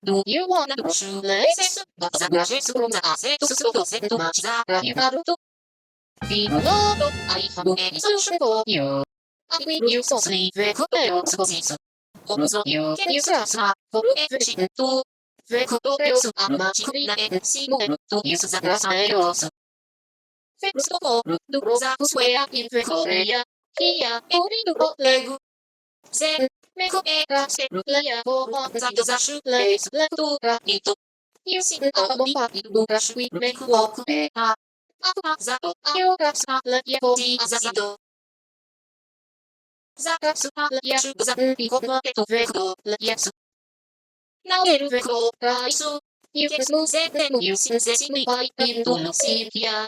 Do you wanna do shoelaces? Zagrażeś from the asset to procent to match the naruto. Fino lodo, I have any solution for you. I will use so sleep the coupeo scosis. Also you can use a snap for everything to. The coupeo are much cleaner and similar to use the grass also. First of all, do rosa to swear in the Korea. Here, only do hot leg. Then, make a step layer for one side of the shoelace left to it. Using a bomb to brush we make walk better. After that, you got let you for the other side. That layer should be converted to the layers. Now the flow rise. You can smooth it then using the simplify into sepia.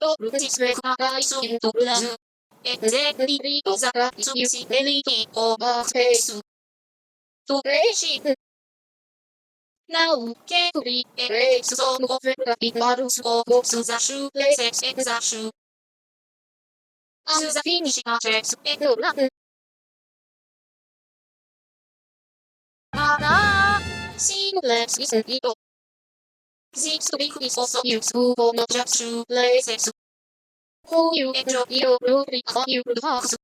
To root this rise into blood. And then the other is using LED over space. To raise it. Now, carefully erase some of the bottles of the shoelaces and the shoe. As the finishing touches and the run. Ta-da! Seamless isn't it? This trick is also useful for not just shoelaces. Who you enjoy your routine on your house.